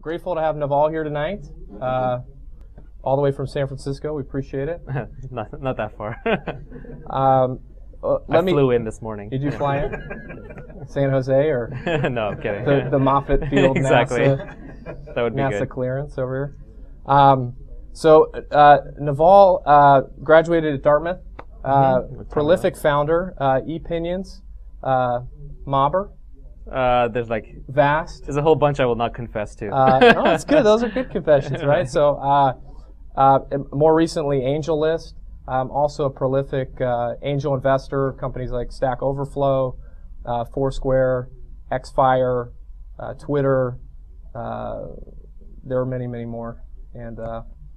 Grateful to have Naval here tonight, all the way from San Francisco. We appreciate it. not that far. I flew in this morning. Did you fly in? San Jose or? No, I'm kidding. The Moffett Field exactly. NASA, that would be NASA good. clearance over here. Naval graduated at Dartmouth. Prolific founder. ePinions, Mobber. There's like Vast. There's a whole bunch I will not confess to. No, it's good. Those are good confessions, right? So, more recently, AngelList. Also a prolific angel investor. Companies like Stack Overflow, Foursquare, Xfire, Twitter. There are many, many more, and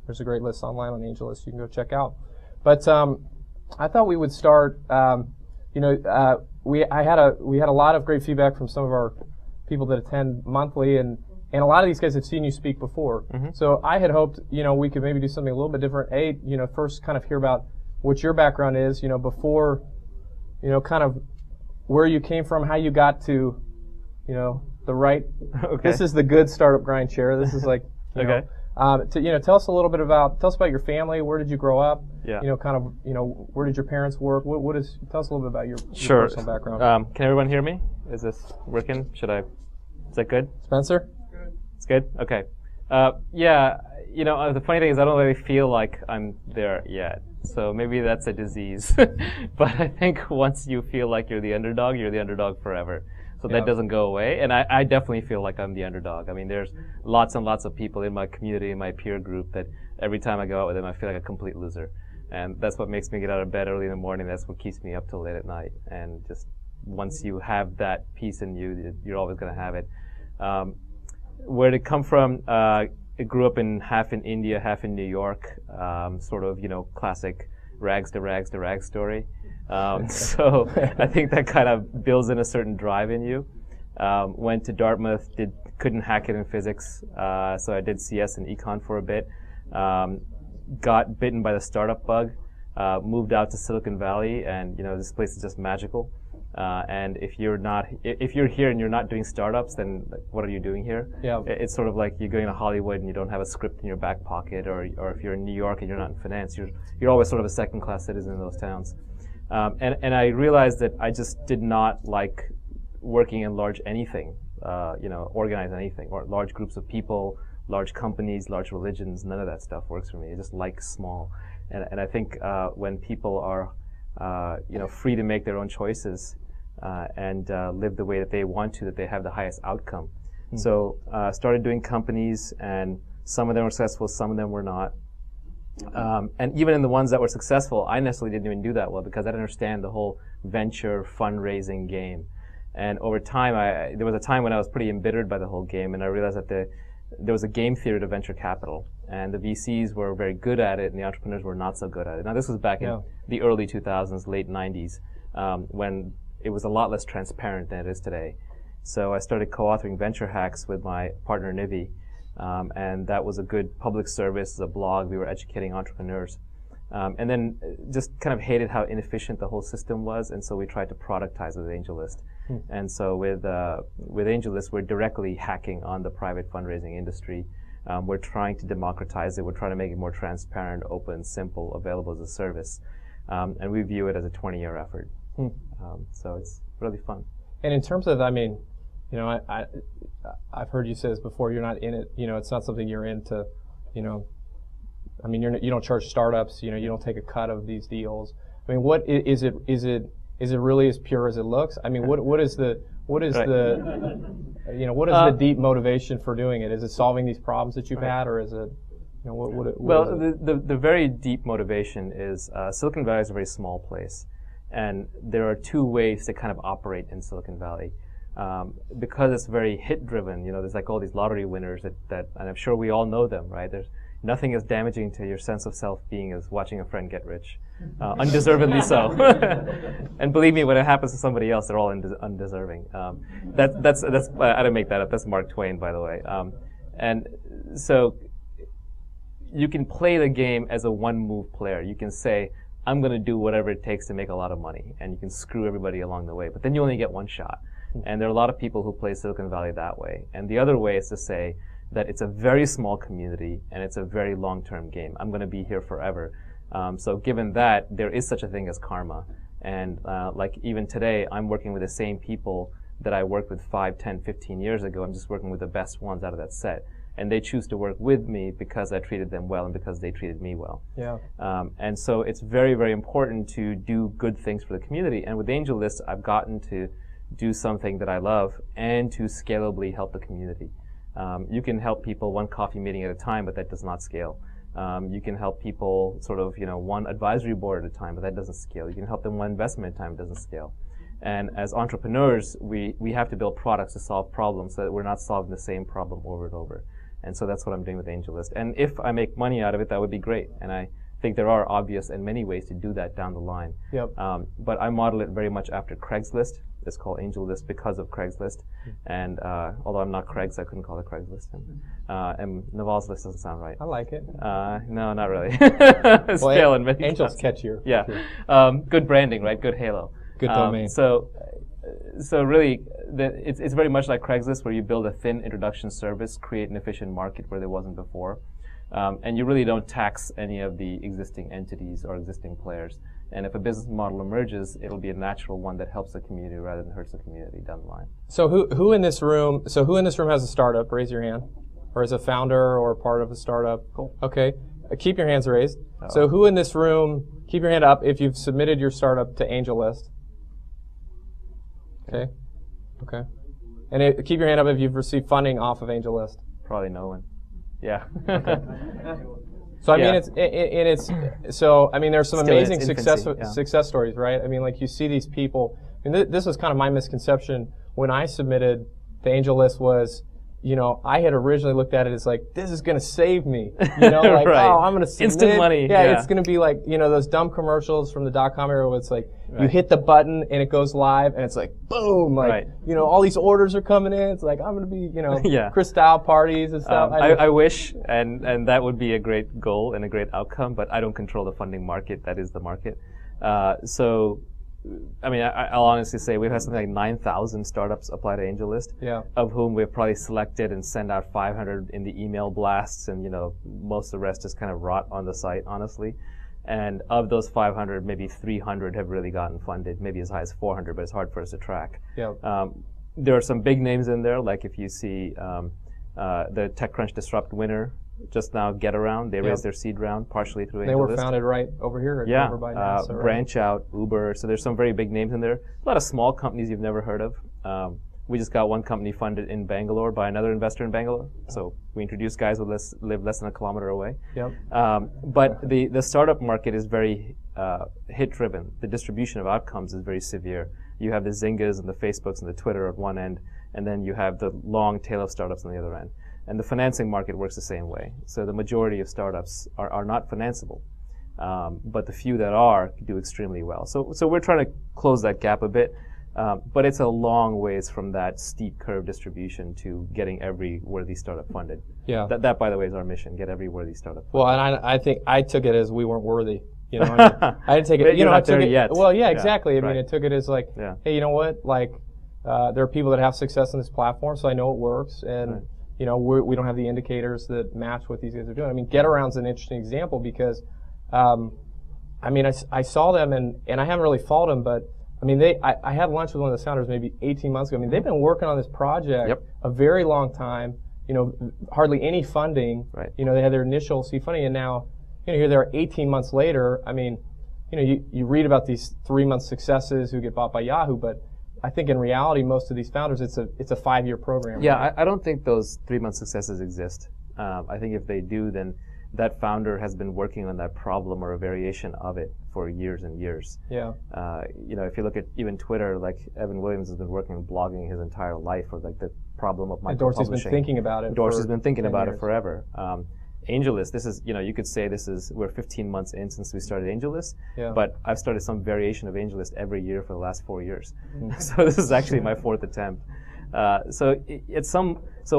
there's a great list online on AngelList you can go check out. But I thought we would start. We had a lot of great feedback from some of our people that attend monthly, and a lot of these guys have seen you speak before. Mm-hmm. So I had hoped, we could maybe do something a little bit different. First kind of hear about what your background is, before, kind of where you came from, how you got to, the right. Okay. This is the good startup grind share. This is like, okay. Tell us a little bit about your family. Where did you grow up? Yeah. Where did your parents work? Tell us a little bit about your personal background. Can everyone hear me? Is this working? Is that good? Spencer? Good. It's good? Okay. The funny thing is I don't really feel like I'm there yet. So maybe that's a disease. But I think once you feel like you're the underdog forever. So that doesn't go away. And I definitely feel like I'm the underdog. I mean, there's lots and lots of people in my community, in my peer group, that every time I go out with them, I feel like a complete loser. And that's what makes me get out of bed early in the morning. That's what keeps me up till late at night. And just once you have that piece in you, you're always going to have it. Where did it come from? I grew up half in India, half in New York. Sort of, classic rags to rags story. So I think that kind of builds in a certain drive in you. Went to Dartmouth, couldn't hack it in physics, so I did CS and econ for a bit. Got bitten by the startup bug, moved out to Silicon Valley, and this place is just magical. And if you're here and you're not doing startups, then what are you doing here? Yeah. It's sort of like you're going to Hollywood and you don't have a script in your back pocket, or if you're in New York and you're not in finance, you're always sort of a second-class citizen in those towns. And I realized that I just did not like working in large anything, organized anything, or large groups of people, large companies, large religions. None of that stuff works for me. I just like small. And I think when people are, free to make their own choices and live the way that they want to, that they have the highest outcome. Mm-hmm. So started doing companies, and some of them were successful, some of them were not. And even in the ones that were successful, I necessarily didn't even do that well because I didn't understand the whole venture fundraising game. And over time, there was a time when I was pretty embittered by the whole game, and I realized that there was a game theory to venture capital, and the VCs were very good at it, and the entrepreneurs were not so good at it. Now, this was back in the early 2000s, late 90s, when it was a lot less transparent than it is today. So I started co-authoring Venture Hacks with my partner, Nivi. And that was a good public service, a blog. We were educating entrepreneurs. And then just kind of hated how inefficient the whole system was, and so we tried to productize with AngelList. And so with AngelList, we're directly hacking on the private fundraising industry. We're trying to democratize it. We're trying to make it more transparent, open, simple, available as a service. And we view it as a 20-year effort. So it's really fun. And in terms of, I've heard you say this before. You're not in it. It's not something you're into. You don't charge startups. You don't take a cut of these deals. What is it? Is it really as pure as it looks? What is the deep motivation for doing it? Is it solving these problems that you've had, or is it? The very deep motivation is Silicon Valley is a very small place, and there are two ways to kind of operate in Silicon Valley. Because it's very hit-driven, there's like all these lottery winners that, and I'm sure we all know them, right? There's nothing as damaging to your sense of self-being as watching a friend get rich, undeservedly so. And believe me, when it happens to somebody else, they're all undeserving. I didn't make that up. That's Mark Twain, by the way. And so you can play the game as a one-move player. You can say, I'm going to do whatever it takes to make a lot of money, and you can screw everybody along the way. But then you only get one shot. And there are a lot of people who play Silicon Valley that way. And the other way is to say, that it's a very small community and it's a very long-term game. I'm going to be here forever. So given that, there is such a thing as karma. And like even today, I'm working with the same people that I worked with 5, 10, 15 years ago. I'm just working with the best ones out of that set. And they choose to work with me because I treated them well and because they treated me well. Yeah. And so it's very, very important to do good things for the community. And with AngelList, I've gotten to do something that I love and to scalably help the community. You can help people one coffee meeting at a time, but that does not scale. You can help people sort of, one advisory board at a time, but that doesn't scale. You can help them one investment at a time, it doesn't scale. And as entrepreneurs, we have to build products to solve problems so that we're not solving the same problem over and over. And so that's what I'm doing with AngelList. And if I make money out of it, that would be great. And I think there are obvious and many ways to do that down the line. Yep. But I model it very much after Craigslist. It's called AngelList because of Craigslist. And although I'm not Craig's, I couldn't call it Craigslist. And Naval's List doesn't sound right. I like it. No, not really. It's well, in many Angel's counts. catchier. Yeah. Good branding, right? Good halo. Good domain. So really, it's very much like Craigslist, where you build a thin introduction service, create an efficient market where there wasn't before, and you really don't tax any of the existing entities or existing players. And if a business model emerges, it'll be a natural one that helps the community rather than hurts the community down the line. So who in this room? So who in this room has a startup? Raise your hand, or is a founder or part of a startup? Cool. Okay, keep your hands raised. So who in this room? Keep your hand up if you've submitted your startup to AngelList. Okay. Okay. And keep your hand up if you've received funding off of AngelList. Probably no one. Yeah. So I mean, there's some amazing infancy, success stories, right? I mean, like you see these people. And this was kind of my misconception when I submitted the AngelList was, I had originally looked at it as like, this is going to save me. Like, right. Oh, I'm going to submit. Instant money. Yeah, it's going to be like, those dumb commercials from the .com era where it's like, you hit the button and it goes live and it's like, boom, like, all these orders are coming in. It's like, I'm going to be, Cristal parties and stuff. I wish, and that would be a great goal and a great outcome, but I don't control the funding market. That is the market. I'll honestly say we've had something like 9,000 startups apply to AngelList, of whom we've probably selected and sent out 500 in the email blasts, and most of the rest is kind of rot on the site, honestly. And of those 500, maybe 300 have really gotten funded, maybe as high as 400, but it's hard for us to track. There are some big names in there, like if you see the TechCrunch Disrupt winner, just now GetAround, they raised their seed round partially through AngelList. They were founded right over here. Over by NASA, right? Branch Out, Uber. So there's some very big names in there. A lot of small companies you've never heard of. We just got one company funded in Bangalore by another investor in Bangalore. So we introduced guys who live less than a kilometer away. But the startup market is very hit-driven. The distribution of outcomes is very severe. You have the Zyngas and the Facebooks and the Twitter at one end, and then you have the long tail of startups on the other end. And the financing market works the same way. So the majority of startups are not financeable. But the few that are do extremely well. So we're trying to close that gap a bit. But it's a long ways from that steep curve distribution to getting every worthy startup funded. That by the way, is our mission, get every worthy startup funded. Well, and I think I took it as we weren't worthy. I didn't take it, I took it yet. Well, exactly. I mean, I took it as like, hey, you know what? Like, there are people that have success on this platform, so I know it works. And, we don't have the indicators that match what these guys are doing. I mean, GetAround's an interesting example because, I saw them and I haven't really followed them, but I mean, I had lunch with one of the founders maybe 18 months ago. I mean, they've been working on this project a very long time, hardly any funding. They had their initial seed funding, and now, here they are 18 months later. I mean, you read about these 3-month successes who get bought by Yahoo, but I think in reality, most of these founders, it's a 5-year program. Yeah, right? I don't think those 3-month successes exist. I think if they do, then that founder has been working on that problem or a variation of it for years and years. If you look at even Twitter, like Evan Williams has been working on blogging his entire life, or like the problem of micro-publishing. And Dorsey's been thinking about it. Dorsey's been thinking about it forever. AngelList, this is, you could say we're 15 months in since we started AngelList, but I've started some variation of AngelList every year for the last 4 years. So this is actually my 4th attempt. So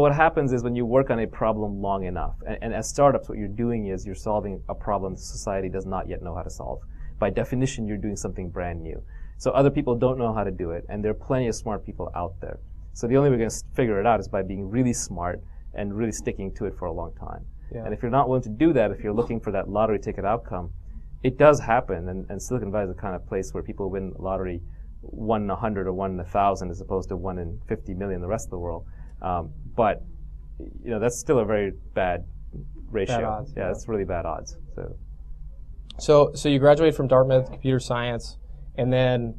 what happens is when you work on a problem long enough, and as startups, what you're doing is you're solving a problem society does not yet know how to solve. By definition, you're doing something brand new. So other people don't know how to do it, and there are plenty of smart people out there. So the only way we're going to figure it out is by being really smart and really sticking to it for a long time. Yeah. And if you're not willing to do that, if you're looking for that lottery ticket outcome, it does happen. And Silicon Valley is the kind of place where people win the lottery 1 in 100 or 1 in 1,000 as opposed to 1 in 50 million the rest of the world. But that's still a very bad ratio. Bad odds, yeah, that's really bad odds. So you graduated from Dartmouth Computer Science, and then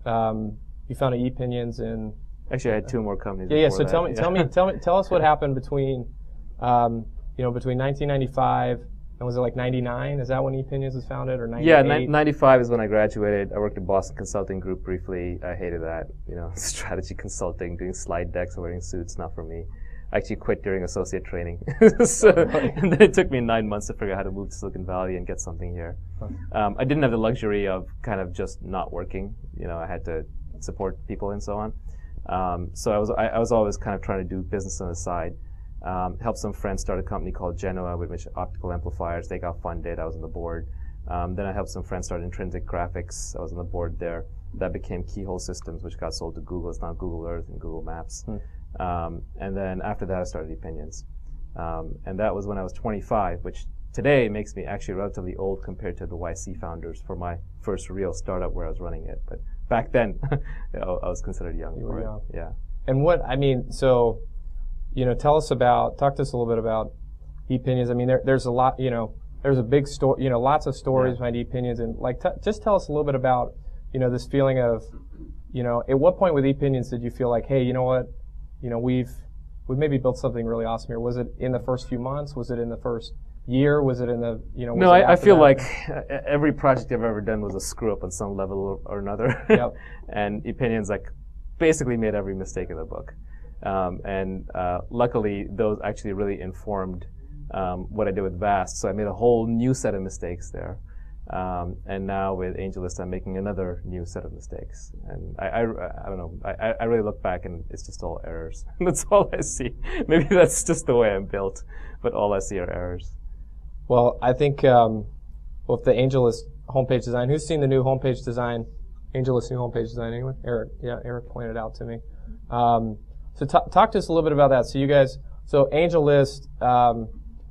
you founded ePinions in. Actually, I had 2 more companies. Yeah. So that. tell us what happened between 1995 and was it like 99? Is that when ePinions was founded, or 98? Yeah, 95 is when I graduated. I worked at Boston Consulting Group briefly. I hated that. Strategy consulting, doing slide decks, wearing suits, not for me. I actually quit during associate training. And then it took me 9 months to figure out how to move to Silicon Valley and get something here. I didn't have the luxury of kind of just not working. I had to support people and so on. So I was always kind of trying to do business on the side. Helped some friends start a company called Genoa, which optical amplifiers. They got funded. I was on the board. Then I helped some friends start Intrinsic Graphics. I was on the board there. That became Keyhole Systems, which got sold to Google. It's now Google Earth and Google Maps. And then after that, I started ePinions. And that was when I was 25, which today makes me actually relatively old compared to the YC founders for my first real startup where I was running it. But back then, I was considered young. You were young. Yeah. And talk to us a little bit about ePinions. I mean, there's a lot, there's a big story, lots of stories behind ePinions, and just tell us a little bit about, this feeling of, at what point with ePinions did you feel like, hey, you know what, we've maybe built something really awesome here? Was it in the first few months? Was it in the first year? Was it in the, No, I feel like every project I've ever done was a screw up on some level or another. Yep. And ePinions basically made every mistake in the book. Luckily, those actually really informed what I did with Vast. So I made a whole new set of mistakes there. And now with AngelList, I'm making another new set of mistakes. And I don't know. I really look back and it's just all errors. That's all I see. Maybe that's just the way I'm built, but all I see are errors. Well, I think with the AngelList homepage design, who's seen the new homepage design? AngelList new homepage design, anyone? Eric. Yeah, Eric pointed out to me. So talk to us a little bit about that. So AngelList,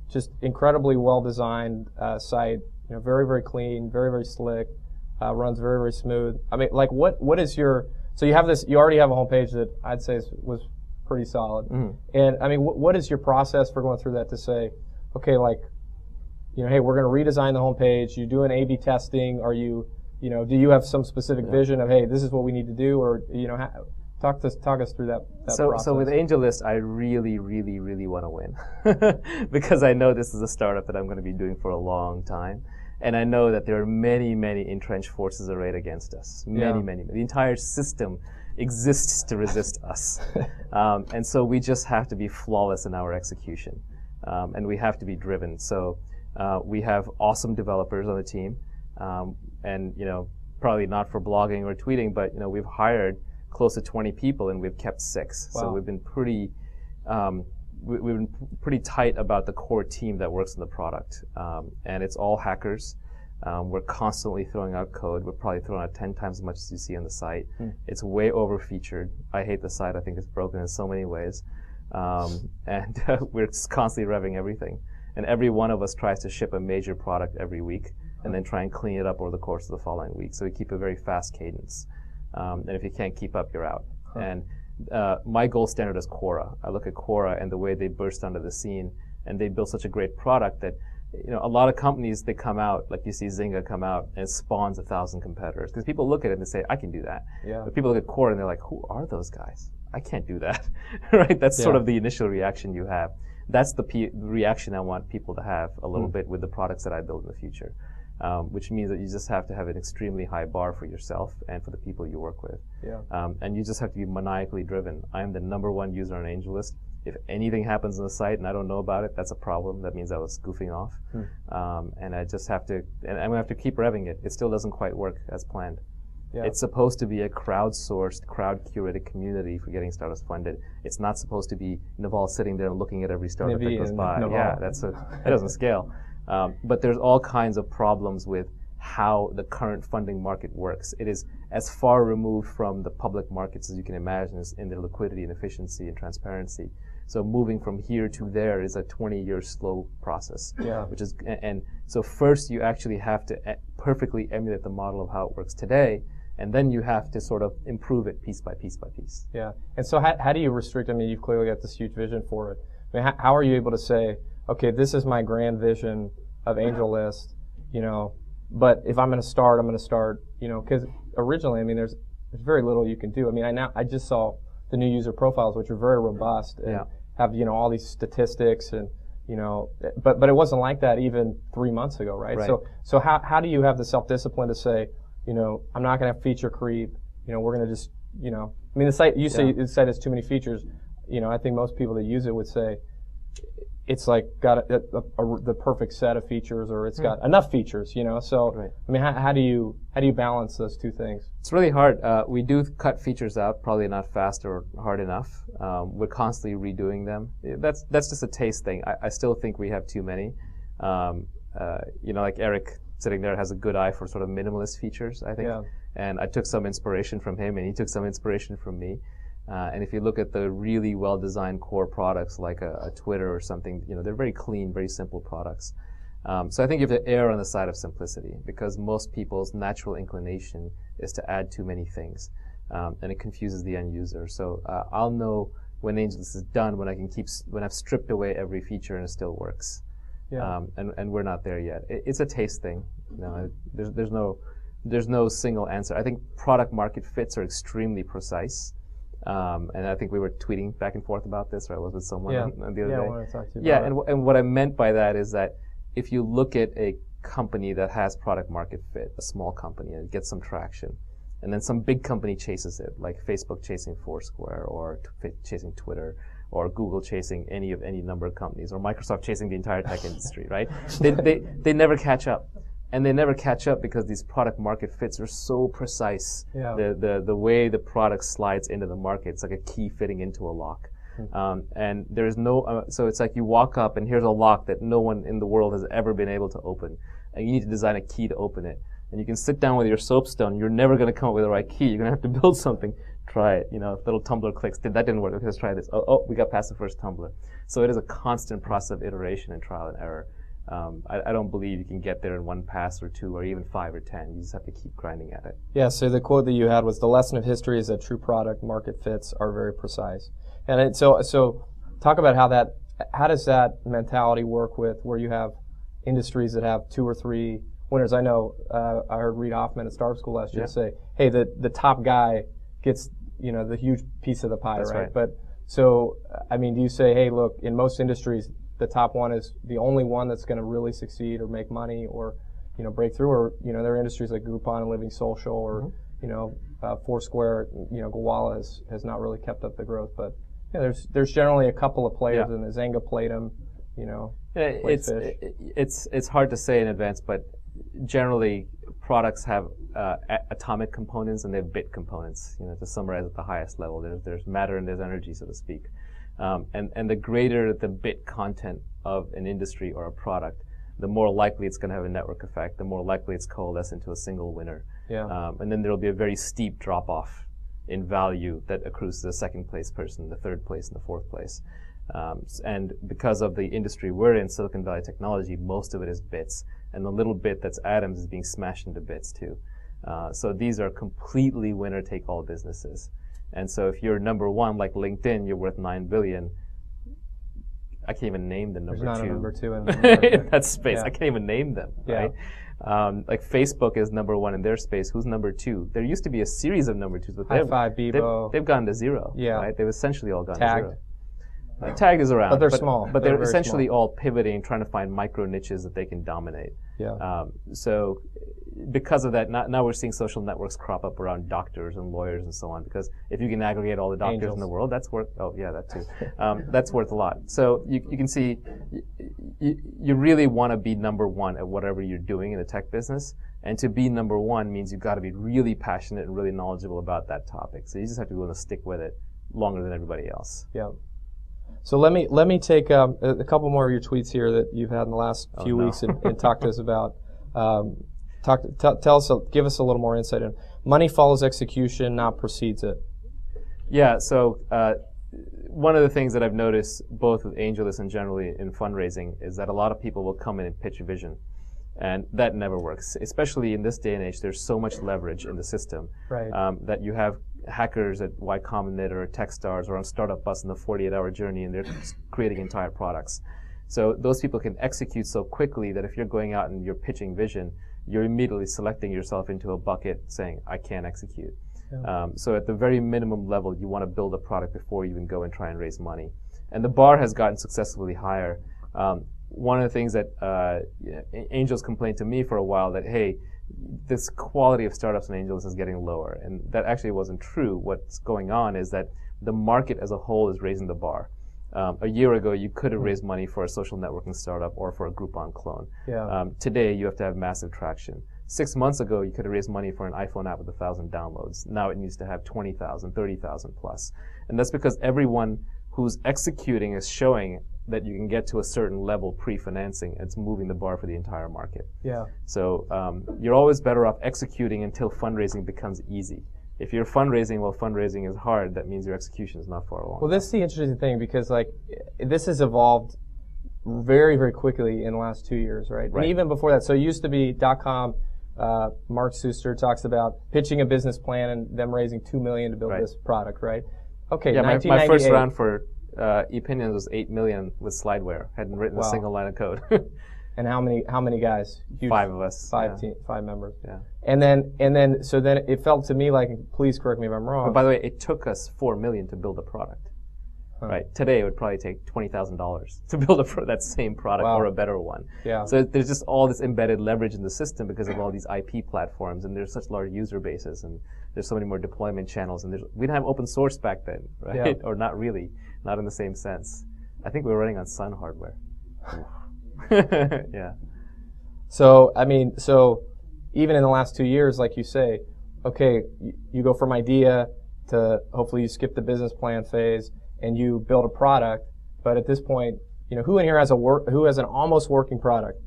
just incredibly well-designed site, very, very clean, very, very slick, runs very, very smooth. I mean, what is so you already have a homepage that I'd say was pretty solid. Mm-hmm. And I mean, what is your process for going through that to say, okay, hey, we're going to redesign the homepage. You do an A/B testing. Are you, do you have some specific vision of, hey, this is what we need to do, or talk us through that process. So with AngelList, I really, really, really want to win because I know this is a startup that I'm going to be doing for a long time, and I know that there are many, many entrenched forces arrayed against us. Many. The entire system exists to resist us, and so we just have to be flawless in our execution, and we have to be driven. So we have awesome developers on the team, and probably not for blogging or tweeting, but we've hired close to 20 people, and we've kept 6. Wow. So we've been pretty tight about the core team that works on the product, and it's all hackers. We're constantly throwing out code. We're probably throwing out 10 times as much as you see on the site. It's way over-featured. I hate the site. I think it's broken in so many ways, and we're just constantly revving everything. And every one of us tries to ship a major product every week, and then try and clean it up over the course of the following week. So we keep a very fast cadence. And if you can't keep up, you're out. And my gold standard is Quora. I look at Quora and the way they burst onto the scene, and they build such a great product that, a lot of companies, they come out, like you see Zynga come out, and it spawns 1,000 competitors. Because people look at it and they say, I can do that. Yeah. But people look at Quora and they're like, who are those guys? I can't do that. Right? That's sort of the initial reaction you have. That's the reaction I want people to have a little bit with the products that I build in the future. Which means that you just have to have an extremely high bar for yourself and for the people you work with. Yeah. And you just have to be maniacally driven. I am the #1 user on AngelList. If anything happens on the site and I don't know about it, that's a problem. That means I was goofing off. And I just have to, and I'm going to have to keep revving it. It still doesn't quite work as planned. Yeah. It's supposed to be a crowdsourced, crowd-curated community for getting startups funded. It's not supposed to be Naval sitting there and looking at every startup that goes by. Naval. Yeah, that doesn't scale. But there's all kinds of problems with how the current funding market works. It is as far removed from the public markets as you can imagine in their liquidity and efficiency and transparency. So moving from here to there is a 20-year slow process. Yeah. Which is, and so first you actually have to perfectly emulate the model of how it works today, and then you have to sort of improve it piece by piece by piece. Yeah. And so how do you restrict? I mean, you've clearly got this huge vision for it. I mean, how are you able to say, okay, this is my grand vision of AngelList, you know, but if I'm going to start, you know, because originally, I mean, there's very little you can do. I mean, I just saw the new user profiles, which are very robust and have, you know, all these statistics and, you know, but it wasn't like that even 3 months ago, right? So how do you have the self-discipline to say, you know, I'm not going to have feature creep, you know, we're going to just, you know, I mean, the site, you say the site has too many features, you know, I think most people that use it would say, it's like got the perfect set of features, or it's got enough features, you know. So, I mean, how do you balance those two things? It's really hard. We do cut features out, probably not fast or hard enough. We're constantly redoing them. That's just a taste thing. I still think we have too many. You know, like Eric sitting there has a good eye for sort of minimalist features, I think. Yeah. And I took some inspiration from him, and he took some inspiration from me. And if you look at the really well-designed core products like a Twitter or something, you know, they're very clean, very simple products. So I think you have to err on the side of simplicity, because most people's natural inclination is to add too many things, and it confuses the end user. So I'll know when AngelList is done when when I've stripped away every feature and it still works. Yeah. And we're not there yet. It's a taste thing. You know, there's no single answer. I think product market fits are extremely precise. And I think we were tweeting back and forth about this, or I was with someone the other day. I want to talk to you about and what I meant by that is that if you look at a company that has product market fit, a small company, and it gets some traction, and then some big company chases it, like Facebook chasing Foursquare, or chasing Twitter, or Google chasing any number of companies, or Microsoft chasing the entire tech industry, right? They never catch up. And they never catch up because these product market fits are so precise. Yeah. The way the product slides into the market, it's like a key fitting into a lock. And there's no, so it's like you walk up and here's a lock that no one in the world has ever been able to open. And you need to design a key to open it. And you can sit down with your soapstone, you're never going to come up with the right key. You're going to have to build something. Try it. You know, if little tumbler clicks, that didn't work. Okay, let's try this. Oh, we got past the first tumbler. So it is a constant process of iteration and trial and error. I don't believe you can get there in one pass or two or even 5 or 10. You just have to keep grinding at it. Yeah, so the quote that you had was, the lesson of history is that true product market fits are very precise. And so talk about how does that mentality work with where you have industries that have 2 or 3 winners? I know I heard Reid Hoffman at Startup School last year say, hey, the top guy gets, you know, the huge piece of the pie, right? But so, I mean, do you say, hey, look, in most industries, the top one is the only one that's going to really succeed or make money or, you know, break through, or, you know, there are industries like Groupon and Living Social or, you know, Foursquare, you know, Gowalla has not really kept up the growth, but yeah, there's generally a couple of players, and the Zynga played them, you know. It's hard to say in advance, but generally products have atomic components and they have bit components. You know, to summarize at the highest level, there's matter and there's energy, so to speak. And the greater the bit content of an industry or a product, the more likely it's going to have a network effect, the more likely it's coalesced into a single winner. Yeah. And then there will be a very steep drop-off in value that accrues to the second place person, the third place, and the fourth place. And because of the industry we're in, Silicon Valley technology, most of it is bits. And the little bit that's atoms is being smashed into bits too. So these are completely winner-take-all businesses. And so if you're number one, like LinkedIn, you're worth $9 billion. I can't even name the number two. There's not a number two in that space. Yeah. I can't even name them, right? Like Facebook is number one in their space. Who's number two? There used to be a series of number twos, but they've gone to zero. Yeah. Right? They've essentially all gone to zero. Tagged is around. But they're small. But they're essentially small. All pivoting, trying to find micro niches that they can dominate. Yeah. So because of that, now we're seeing social networks crop up around doctors and lawyers and so on, because if you can aggregate all the doctors in the world, that's worth, that too. That's worth a lot. So you can see, you really want to be number one at whatever you're doing in the tech business. And to be number one means you've got to be really passionate and really knowledgeable about that topic. So you just have to be willing to stick with it longer than everybody else. Yeah. So let me take a couple more of your tweets here that you've had in the last few weeks and talk to us about. Tell us, give us a little more insight in money follows execution, not precedes it. Yeah. So one of the things that I've noticed both with AngelList and generally in fundraising is that a lot of people will come in and pitch a vision. And that never works, especially in this day and age. There's so much leverage in the system that you have hackers at Y Combinator or Techstars or on Startup Bus in the 48-hour journey, and they're creating entire products. So those people can execute so quickly that if you're going out and you're pitching vision, you're immediately selecting yourself into a bucket saying, I can't execute. Yeah. So at the very minimum level, you want to build a product before you even go and try and raise money. And the bar has gotten successfully higher. One of the things that angels complained to me for a while that, hey, this quality of startups and angels is getting lower. And that actually wasn't true. What's going on is that the market as a whole is raising the bar. A year ago, you could have raised money for a social networking startup or for a Groupon clone. Yeah. Today, you have to have massive traction. 6 months ago, you could have raised money for an iPhone app with 1,000 downloads. Now it needs to have 20,000, 30,000 plus. And that's because everyone who's executing is showing that you can get to a certain level pre-financing. It's moving the bar for the entire market. Yeah. So you're always better off executing until fundraising becomes easy. If you're fundraising while fundraising is hard, that means your execution is not far along. Well, this is the interesting thing because this has evolved very, very quickly in the last 2 years, right? And even before that. So it used to be .com. Mark Suster talks about pitching a business plan and them raising $2 million to build this product, right? Okay. Yeah, my first round for ePinions was $8 million with slideware. Hadn't written a single line of code. And how many guys? Huge. 5 of us. 5 members. Yeah. And then it felt to me like, please correct me if I'm wrong. But by the way, it took us $4 million to build a product. Right. Today it would probably take $20,000 to build that same product or a better one. Yeah. So there's just all this embedded leverage in the system because of all these IP platforms, and there's such large user bases, and there's so many more deployment channels, and we didn't have open source back then, right? Yeah. Or not really, not in the same sense. I think we were running on Sun hardware. Yeah. So even in the last 2 years, like you say, okay, you go from idea to hopefully you skip the business plan phase and you build a product. But at this point, who in here has who has an almost working product?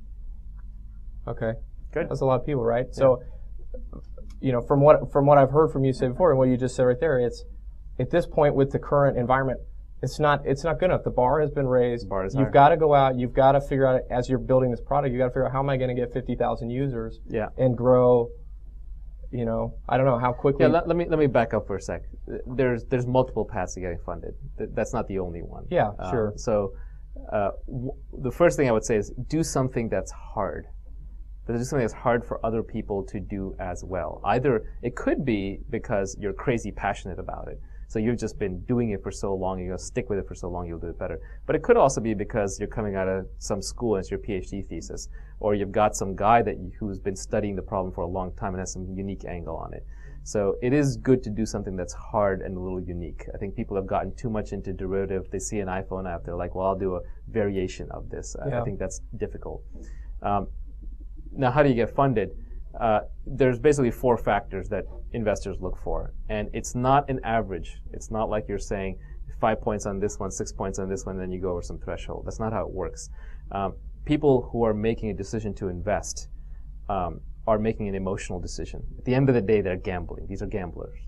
Okay, good. That's a lot of people, right? Yeah. So, from what I've heard from you say before and what you just said right there, it's at this point with the current environment, it's not good enough. The bar has been raised. You've got to go out. You've got to figure out as you're building this product. You got to figure out how am I going to get 50,000 users and grow. I don't know how quickly. Yeah, let me back up for a sec. There's multiple paths to getting funded. That's not the only one. Yeah, sure. So the first thing I would say is do something that's hard. But do something that's hard for other people to do as well. Either it could be because you're crazy passionate about it. So you've just been doing it for so long, you're going to stick with it for so long, you'll do it better. But it could also be because you're coming out of some school and it's your PhD thesis, or you've got some guy who's been studying the problem for a long time and has some unique angle on it. So it is good to do something that's hard and a little unique. I think people have gotten too much into derivative. They see an iPhone app, they're like, well, I'll do a variation of this. I think that's difficult. Now, how do you get funded? There's basically 4 factors that investors look for, and it's not an average. It's not like you're saying 5 points on this one, 6 points on this one, then you go over some threshold. That's not how it works. People who are making a decision to invest are making an emotional decision. At the end of the day, they're gambling. These are gamblers.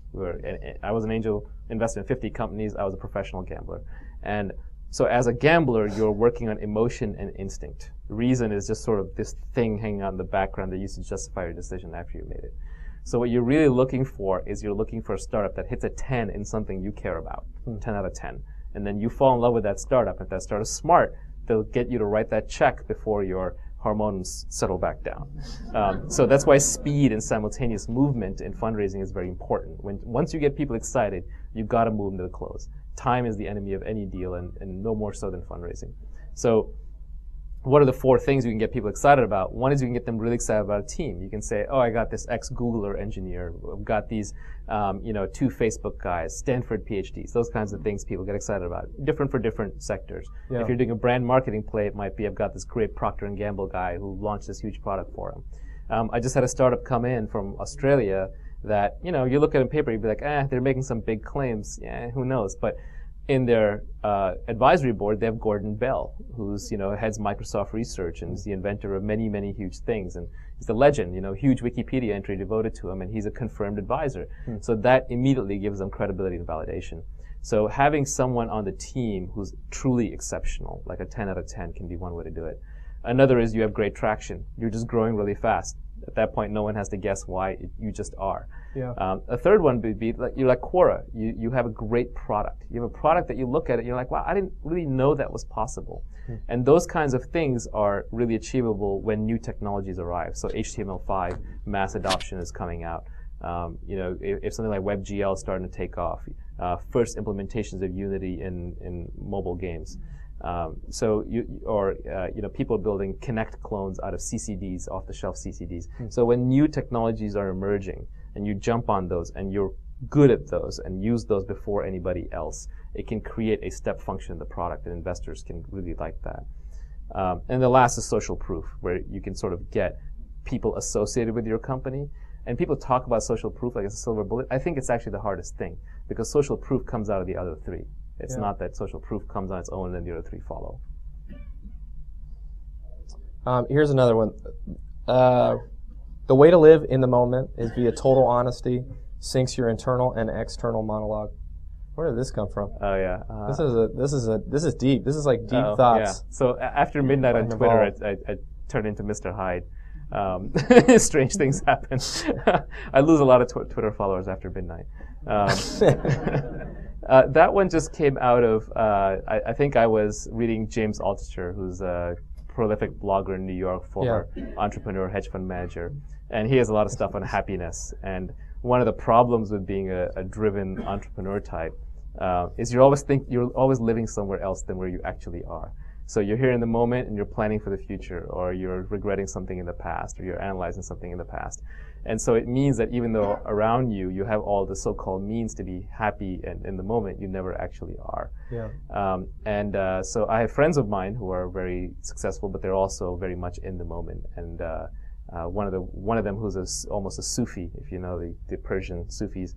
I was an angel investor in 50 companies. I was a professional gambler. And so as a gambler, you're working on emotion and instinct. Reason is just sort of this thing hanging out in the background that used to justify your decision after you made it. So what you're really looking for is you're looking for a startup that hits a 10 in something you care about, 10 out of 10. And then you fall in love with that startup. If that startup's smart, they'll get you to write that check before your hormones settle back down. So that's why speed and simultaneous movement in fundraising is very important. Once you get people excited, you've got to move them to the close. Time is the enemy of any deal, and no more so than fundraising. So what are the 4 things you can get people excited about? One is you can get them really excited about a team. You can say, oh, I got this ex-Googler engineer. I've got these, 2 Facebook guys, Stanford PhDs, those kinds of things people get excited about. Different for different sectors. Yeah. If you're doing a brand marketing play, it might be, I've got this great Procter & Gamble guy who launched this huge product for him. I just had a startup come in from Australia that, you look at it on paper, you'd be like, they're making some big claims. Yeah, who knows? But in their advisory board, they have Gordon Bell, who's, heads Microsoft Research and is the inventor of many, many huge things. And he's the legend, huge Wikipedia entry devoted to him, and he's a confirmed advisor. So that immediately gives them credibility and validation. So having someone on the team who's truly exceptional, like a 10 out of 10 can be one way to do it. Another is you have great traction. You're just growing really fast. At that point, no one has to guess why. You just are. Yeah. A third one would be you're like Quora. You have a great product. You have a product that you look at it, you're like, wow, I didn't really know that was possible. And those kinds of things are really achievable when new technologies arrive. So HTML5 mass adoption is coming out. If something like WebGL is starting to take off, first implementations of Unity in mobile games. People building Connect clones out of CCDs, off-the-shelf CCDs. So when new technologies are emerging and you jump on those and you're good at those and use those before anybody else, it can create a step function in the product, and investors can really like that. And the last is social proof, where you can sort of get people associated with your company. And people talk about social proof like it's a silver bullet. I think it's actually the hardest thing, because social proof comes out of the other three. It's not that social proof comes on its own and then the other three follow. Here's another one. The way to live in the moment is via total honesty, syncs your internal and external monologue. Where did this come from? Oh yeah. This is deep. This is like deep thoughts. Yeah. So after midnight on Twitter, I turned into Mr. Hyde. Strange things happen. I lose a lot of Twitter followers after midnight. That one just came out of, I think I was reading James Altucher, who's a prolific blogger in New York, former entrepreneur, hedge fund manager. And he has a lot of stuff on happiness. And one of the problems with being a driven entrepreneur type is you're always living somewhere else than where you actually are. So you're here in the moment and you're planning for the future, or you're regretting something in the past, or you're analyzing something in the past. And so it means that even though around you have all the so-called means to be happy and in the moment, you never actually are. Yeah. So I have friends of mine who are very successful, but they're also very much in the moment. And one of them who's almost a Sufi, if you know the Persian Sufis,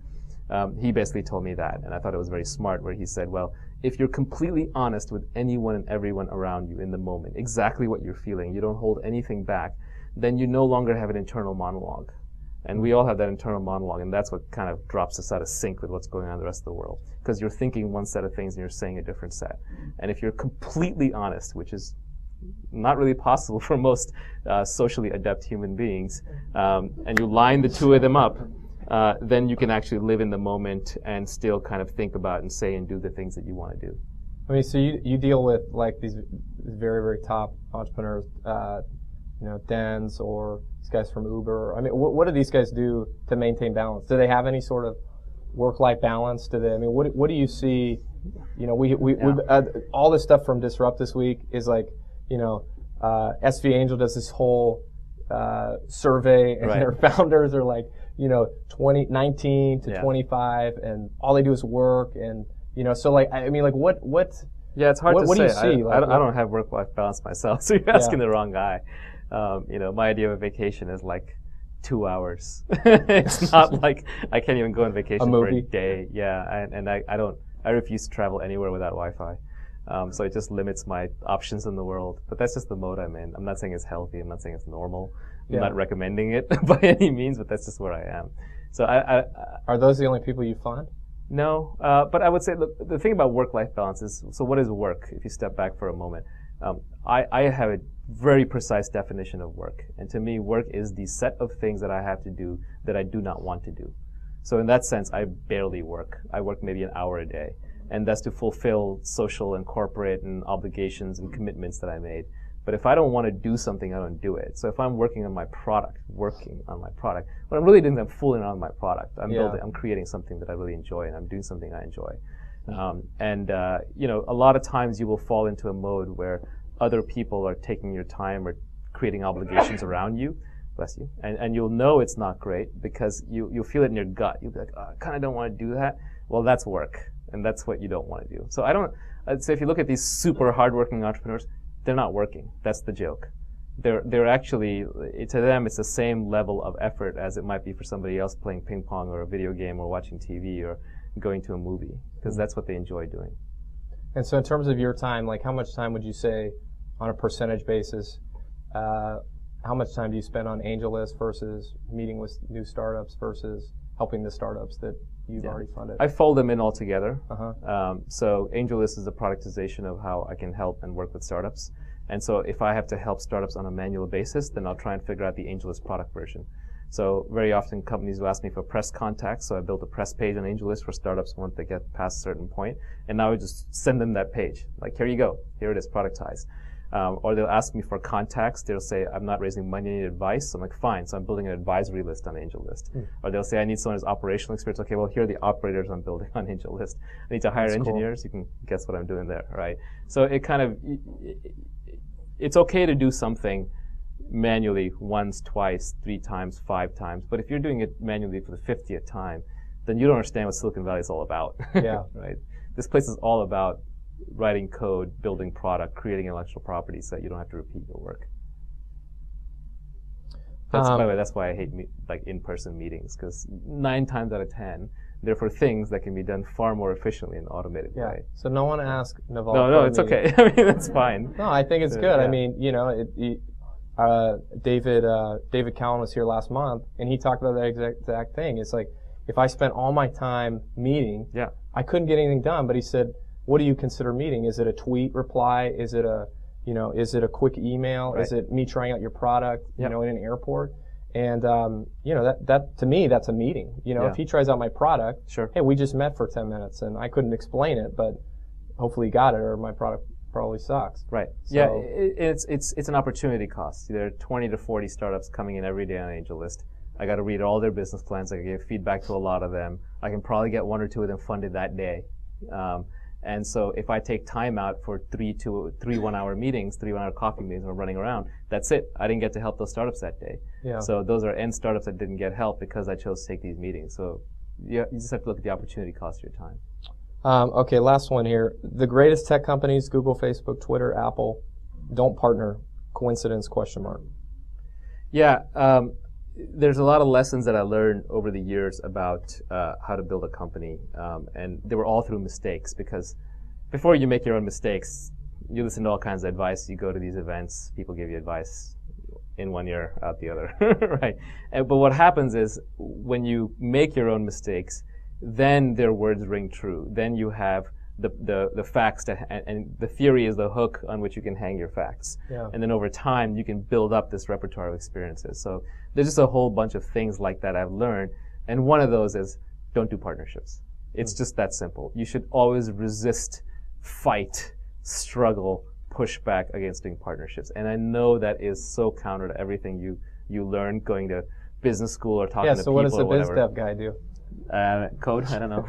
he basically told me that, and I thought it was very smart, where he said, well, if you're completely honest with anyone and everyone around you in the moment, exactly what you're feeling, you don't hold anything back, then you no longer have an internal monologue. And we all have that internal monologue, and that's what kind of drops us out of sync with what's going on in the rest of the world. Because you're thinking one set of things and you're saying a different set. And if you're completely honest, which is not really possible for most socially adept human beings, and you line the two of them up, then you can actually live in the moment and still kind of think about and say and do the things that you want to do. I mean, so you deal with like these very, very top entrepreneurs, Dens or these guys from Uber. I mean, what do these guys do to maintain balance? Do they have any sort of work-life balance? Do they? I mean, what do you see? We all this stuff from Disrupt this week is like, SV Angel does this whole survey, and their founders are like, 19 to 25, and all they do is work, and so like, I mean, like what? Yeah, it's hard to say. What do you see? I don't have work-life balance myself, so you're asking the wrong guy. My idea of a vacation is like 2 hours. It's not like I can't even go on vacation for a day. Yeah, and I refuse to travel anywhere without Wi-Fi. So it just limits my options in the world. But that's just the mode I'm in. I'm not saying it's healthy. I'm not saying it's normal. I'm not recommending it by any means, but that's just where I am. So are those the only people you find? No, but I would say the thing about work-life balance is, so what is work? If you step back for a moment, I have a very precise definition of work. And to me, work is the set of things that I have to do that I do not want to do. So in that sense, I barely work. I work maybe an hour a day. And that's to fulfill social and corporate and obligations and commitments that I made. But if I don't want to do something, I don't do it. So if I'm working on my product, what I'm really doing is I'm fooling around with my product. I'm creating something that I really enjoy, and I'm doing something I enjoy. A lot of times you will fall into a mode where other people are taking your time or creating obligations around you. Bless you. And you'll know it's not great because you'll feel it in your gut. You'll be like, I kind of don't want to do that. Well, that's work. And that's what you don't want to do. So I'd say if you look at these super hardworking entrepreneurs, they're not working. That's the joke. They're actually, to them, it's the same level of effort as it might be for somebody else playing ping pong or a video game or watching TV or going to a movie, because that's what they enjoy doing. And so in terms of your time, like how much time would you say on a percentage basis, how much time do you spend on AngelList versus meeting with new startups versus helping the startups that you've already funded? I fold them in all together. So AngelList is the productization of how I can help and work with startups. And so if I have to help startups on a manual basis, then I'll try and figure out the AngelList product version. So very often companies will ask me for press contacts, so I built a press page on AngelList for startups once they get past a certain point, and now I just send them that page. Like, here you go, here it is, productized. Or they'll ask me for contacts, they'll say, I'm not raising money, I need advice. I'm like, fine, so I'm building an advisory list on AngelList. Or they'll say, I need someone who's operational experience. Okay, well, here are the operators I'm building on AngelList. I need to hire engineers, you can guess what I'm doing there, right? So it kind of, it's okay to do something manually once, twice, 3 times, 5 times. But if you're doing it manually for the 50th time, then you don't understand what Silicon Valley is all about. Yeah. Right? This place is all about writing code, building product, creating intellectual property so that you don't have to repeat your work. By the way, that's why I hate in-person meetings, because 9 times out of 10, they're for things that can be done far more efficiently in an automated way. So no one asked Naval. No, it's okay. I mean, that's fine. No, I think it's good. I mean, you know, David Cowan was here last month, and he talked about that exact thing. It's like, if I spent all my time meeting, I couldn't get anything done. But he said, what do you consider meeting? Is it a tweet reply? Is it a quick email? Is it me trying out your product, you know, in an airport? And, you know, that to me, that's a meeting. You know, if he tries out my product, hey, we just met for 10 minutes and I couldn't explain it, but hopefully he got it, or my product probably sucks. Right. So, it's an opportunity cost. There are 20 to 40 startups coming in every day on AngelList. I got to read all their business plans. I can give feedback to a lot of them. I can probably get 1 or 2 of them funded that day. And so if I take time out for 3 1-hour meetings, 3 1-hour coffee meetings, or running around, that's it. I didn't get to help those startups that day. So those are end startups that didn't get help because I chose to take these meetings. So you just have to look at the opportunity cost of your time. Okay, last one here. The greatest tech companies, Google, Facebook, Twitter, Apple, don't partner. Coincidence, question mark. Yeah. There's a lot of lessons that I learned over the years about how to build a company, and they were all through mistakes, because before you make your own mistakes, you listen to all kinds of advice, you go to these events, people give you advice in one ear, out the other, right? But what happens is, when you make your own mistakes, then their words ring true. Then you have the facts, and the theory is the hook on which you can hang your facts. And then over time, you can build up this repertoire of experiences. So there's just a whole bunch of things like that I've learned. And one of those is, don't do partnerships. It's just that simple. You should always resist, fight, struggle, push back against doing partnerships. And I know that is so counter to everything you learn going to business school or talking to people or whatever. So what does the biz dev guy do? Code? I don't know.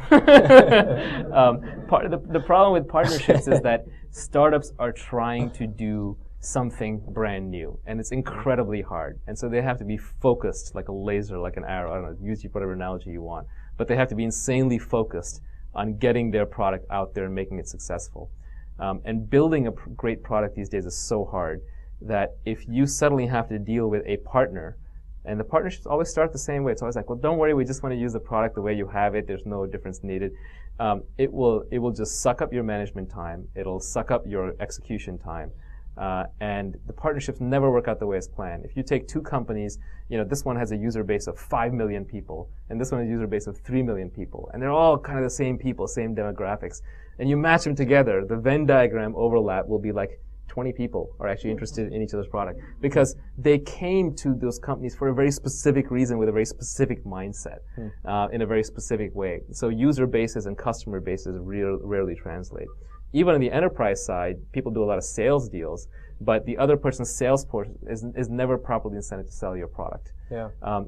The problem with partnerships is that startups are trying to do something brand new, and it's incredibly hard. And so they have to be focused like a laser, like an arrow. I don't know, use whatever analogy you want. But they have to be insanely focused on getting their product out there and making it successful. And building a great product these days is so hard that if you suddenly have to deal with a partner, and the partnerships always start the same way. It's always like, well, don't worry, we just want to use the product the way you have it. There's no difference needed. It will just suck up your management time. It'll suck up your execution time. And the partnerships never work out the way it's planned. If you take 2 companies, you know, this one has a user base of 5 million people, and this one has a user base of 3 million people, and they're all kind of the same people, same demographics, and you match them together, the Venn diagram overlap will be like 20 people are actually interested in each other's product, because they came to those companies for a very specific reason with a very specific mindset, in a very specific way. So user bases and customer bases rarely translate. Even on the enterprise side, people do a lot of sales deals, but the other person's sales portion is never properly incented to sell your product.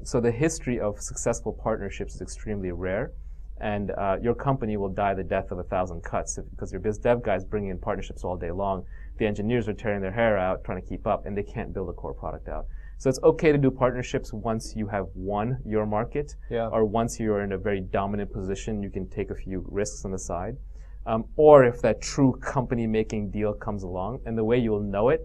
So the history of successful partnerships is extremely rare, and your company will die the death of 1,000 cuts because your biz dev guys bring in partnerships all day long. The engineers are tearing their hair out trying to keep up, and they can't build a core product out. So it's okay to do partnerships once you have won your market, or once you're in a very dominant position, you can take a few risks on the side. Or if that true company-making deal comes along, and the way you'll know it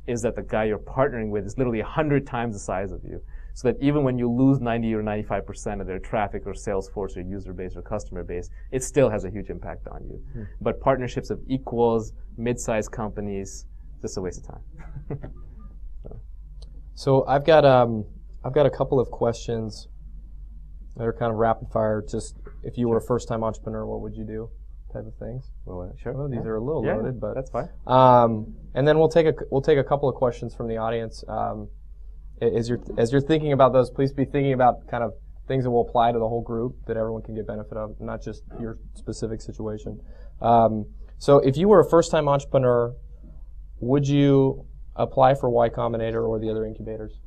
is that the guy you're partnering with is literally 100 times the size of you. so that even when you lose 90 or 95% of their traffic or sales force or user base or customer base, it still has a huge impact on you. But partnerships of equals, mid-sized companies, just a waste of time. So I've got a couple of questions that are kind of rapid fire. Just if you were a first-time entrepreneur, what would you do? Type of things. Well, sure. Well, these are a little loaded, but that's fine. And then we'll take a couple of questions from the audience. As you're thinking about those, please be thinking about kind of things that will apply to the whole group that everyone can get benefit of, not just your specific situation. So if you were a first-time entrepreneur, would you apply for Y Combinator or the other incubators?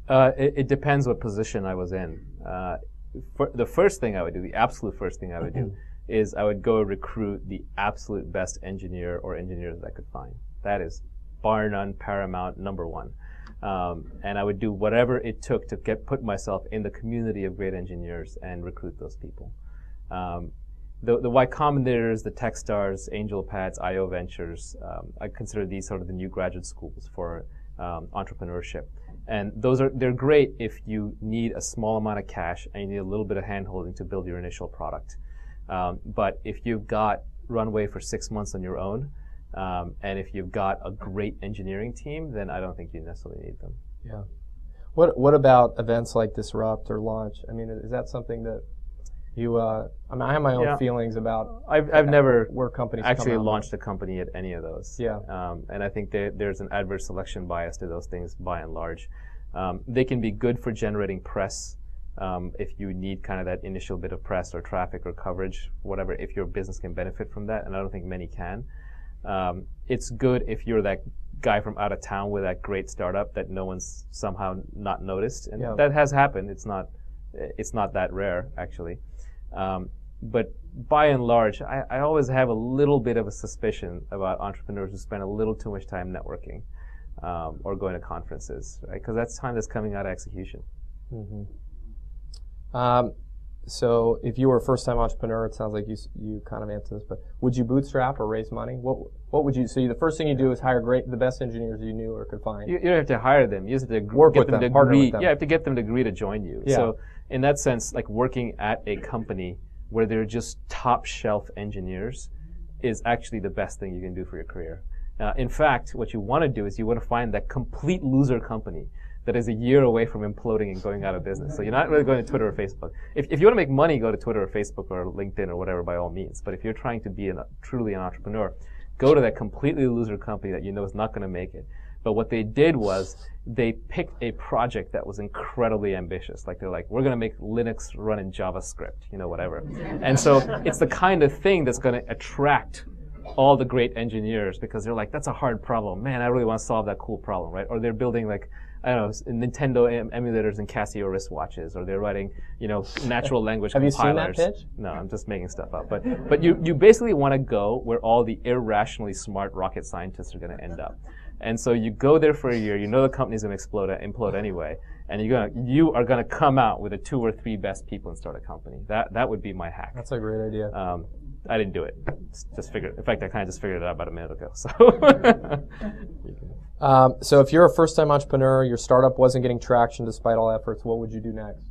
It depends what position I was in. The first thing I would do, the absolute first thing I would do, is I would go recruit the absolute best engineer or engineers that I could find. That is bar none, paramount, number one. And I would do whatever it took to put myself in the community of great engineers and recruit those people. The Y Combinators, the Techstars, AngelPads, IO Ventures, I consider these sort of the new graduate schools for entrepreneurship. And they're great if you need a small amount of cash and you need a little bit of hand-holding to build your initial product. But if you've got runway for 6 months on your own, and if you've got a great engineering team, then I don't think you necessarily need them. Yeah. What about events like Disrupt or Launch? I mean, is that something that you? I have my own feelings about. I've never where companies actually launched a company at any of those. Yeah. And I think there's an adverse selection bias to those things by and large. They can be good for generating press. If you need kind of that initial bit of press or traffic or coverage, whatever, if your business can benefit from that, and I don't think many can. It's good if you're that guy from out of town with that great startup that no one's somehow not noticed, and that has happened. It's not that rare, actually. But by and large, I always have a little bit of a suspicion about entrepreneurs who spend a little too much time networking or going to conferences, right? Because that's time that's coming out of execution. Mm-hmm. So if you were a first-time entrepreneur, it sounds like you kind of answered this, but would you bootstrap or raise money? What would you? So the first thing you do is hire the best engineers you knew or could find. You don't have to hire them. You just have to work with them, partner with them. Yeah, you have to get them to agree to join you. Yeah. So in that sense, like working at a company where they're just top-shelf engineers is actually the best thing you can do for your career. In fact, what you want to do is you want to find that complete loser company that is a year away from imploding and going out of business. So you're not really going to Twitter or Facebook. If you want to make money, go to Twitter or Facebook or LinkedIn or whatever by all means. But if you're trying to be truly an entrepreneur, go to that completely loser company that you know is not going to make it. But what they did was they picked a project that was incredibly ambitious. Like they're like, we're going to make Linux run in JavaScript, whatever. And so it's the kind of thing that's going to attract all the great engineers because they're like, that's a hard problem. Man, I really want to solve that cool problem, right? Or they're building like, I don't know, Nintendo emulators and Casio wristwatches, or they're writing, natural language compilers. Have you seen that pitch? No, I'm just making stuff up. But you basically want to go where all the irrationally smart rocket scientists are going to end up. And so you go there for a year. You know the company's going to implode anyway, and you are going to come out with the 2 or 3 best people and start a company. That would be my hack. That's a great idea. I didn't do it. Just figured. In fact, I kind of just figured it out about a minute ago. So. So if you're a first-time entrepreneur, your startup wasn't getting traction despite all efforts, what would you do next?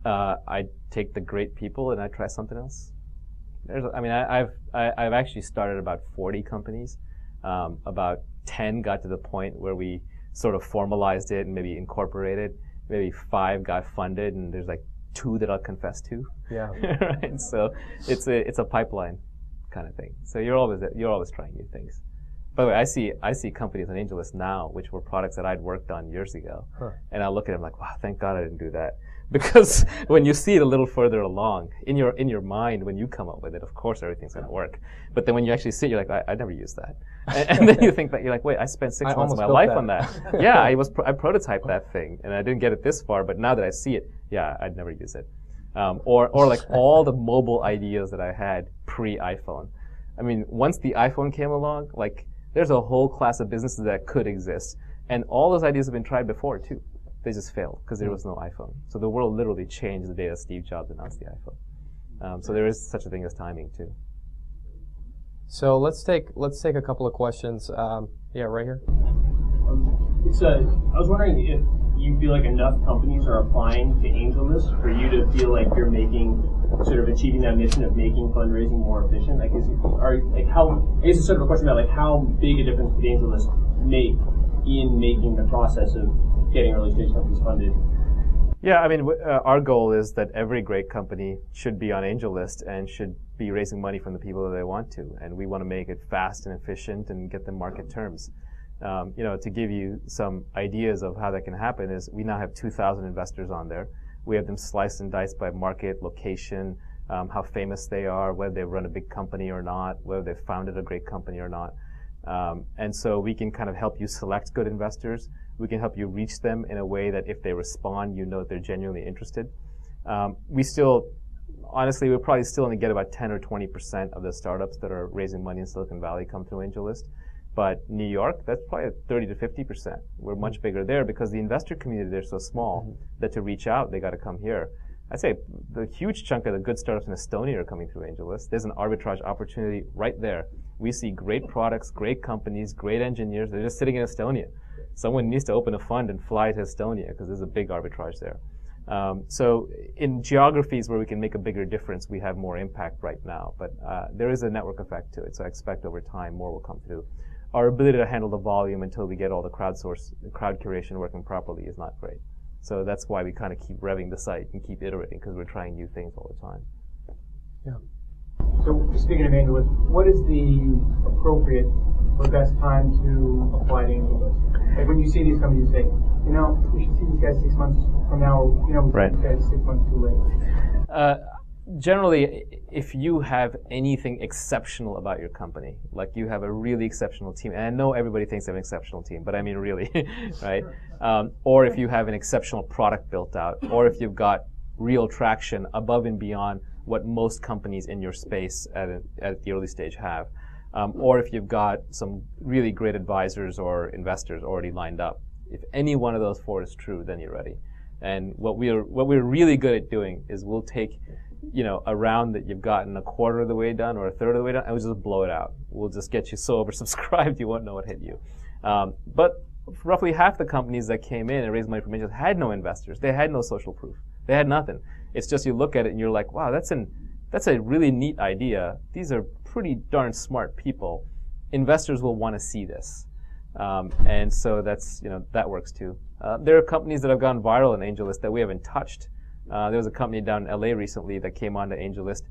I'd take the great people and I'd try something else. I've actually started about 40 companies. About 10 got to the point where we sort of formalized it and maybe incorporated. Maybe 5 got funded, and there's like 2 that I'll confess to. Yeah. Right. So it's a pipeline kind of thing. So you're always trying new things. By the way, I see companies on AngelList now, which were products that I'd worked on years ago, and I look at them like, wow, thank God I didn't do that. Because when you see it a little further along, in your mind, when you come up with it, of course everything's going to work. But then when you actually see it, you're like, I never used that. And then you think back, you're like, wait, I spent 6 months of my life on that. Yeah, I prototyped that thing, and I didn't get it this far, but now that I see it, yeah, I'd never use it. Or like all the mobile ideas that I had pre-iPhone. I mean, once the iPhone came along, like, there's a whole class of businesses that could exist. And all those ideas have been tried before, too. They just failed because there was no iPhone. So the world literally changed the day that Steve Jobs announced the iPhone. So there is such a thing as timing, too. So let's take a couple of questions. Yeah, right here. I was wondering if you feel like enough companies are applying to AngelList for you to feel like you're achieving that mission of making fundraising more efficient? Like, I guess it's sort of a question about like how big a difference could AngelList make in making the process of getting early stage companies funded? Yeah, I mean, our goal is that every great company should be on AngelList and should be raising money from the people that they want to, and we want to make it fast and efficient and get them market terms. To give you some ideas of how that can happen is we now have 2,000 investors on there. We have them sliced and diced by market, location, how famous they are, whether they run a big company or not, whether they've founded a great company or not. And so we can kind of help you select good investors. We can help you reach them in a way that if they respond, you know they're genuinely interested. Honestly, we're probably still going to get about 10 or 20% of the startups that are raising money in Silicon Valley come through AngelList. But New York, that's probably 30 to 50%. We're much bigger there because the investor community, they're so small that to reach out, they got to come here. I'd say the huge chunk of the good startups in Estonia are coming through AngelList. There's an arbitrage opportunity right there. We see great products, great companies, great engineers. They're just sitting in Estonia. Someone needs to open a fund and fly to Estonia because there's a big arbitrage there. So in geographies where we can make a bigger difference, we have more impact right now. But there is a network effect to it, so I expect over time more will come through. Our ability to handle the volume until we get all the crowd curation working properly is not great. So that's why we kind of keep revving the site and keep iterating, because we're trying new things all the time. Yeah. So speaking of AngelList, what is the appropriate or best time to apply to AngelList? Like when you see these companies, you say, we should see these guys 6 months from now, or, we see these guys 6 months too late. Generally, if you have anything exceptional about your company, like you have a really exceptional team, and I know everybody thinks they have an exceptional team, but I mean really, right? Or if you have an exceptional product built out, or if you've got real traction above and beyond what most companies in your space at the early stage have, or if you've got some really great advisors or investors already lined up. If any one of those four is true, then you're ready. And what we're really good at doing is we'll take a round that you've gotten a quarter of the way done or a third of the way done, and we'll just blow it out. We'll just get you so oversubscribed you won't know what hit you. But roughly half the companies that came in and raised money from AngelList had no investors. They had no social proof. They had nothing. It's just you look at it and you're like, wow, that's a really neat idea. These are pretty darn smart people. Investors will want to see this. And so that's, that works too. There are companies that have gone viral in AngelList that we haven't touched. There was a company down in LA recently that came onto AngelList.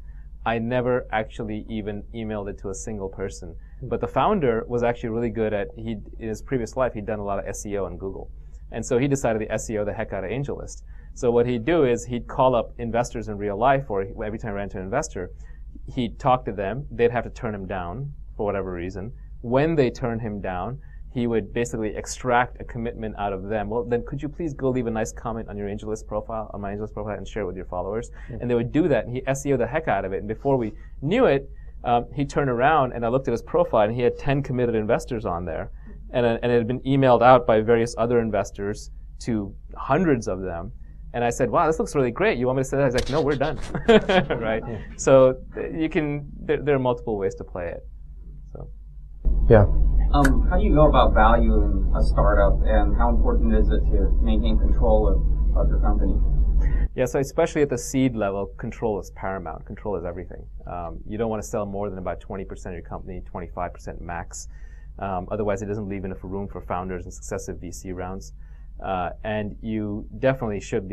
I never actually even emailed it to a single person. But the founder was actually really good at, in his previous life, he'd done a lot of SEO on Google. And so he decided to SEO the heck out of AngelList. So what he'd do is he'd call up investors in real life, or every time he ran into an investor, he'd talk to them. They'd have to turn him down for whatever reason. When they turned him down, he would basically extract a commitment out of them. Well, then could you please go leave a nice comment on your AngelList profile, on my AngelList profile, and share it with your followers? And they would do that, and he SEO'd the heck out of it. And before we knew it, he turned around, and I looked at his profile, and he had 10 committed investors on there. And it had been emailed out by various other investors to hundreds of them. And I said, wow, this looks really great. You want me to say that? He's like, no, we're done. Right? Yeah. So there are multiple ways to play it. So. Yeah. How do you go about valuing a startup, and how important is it to maintain control of your company? Yeah, so especially at the seed level, control is paramount. Control is everything. You don't want to sell more than about 20% of your company, 25% max. Otherwise, it doesn't leave enough room for founders and successive VC rounds. And you definitely should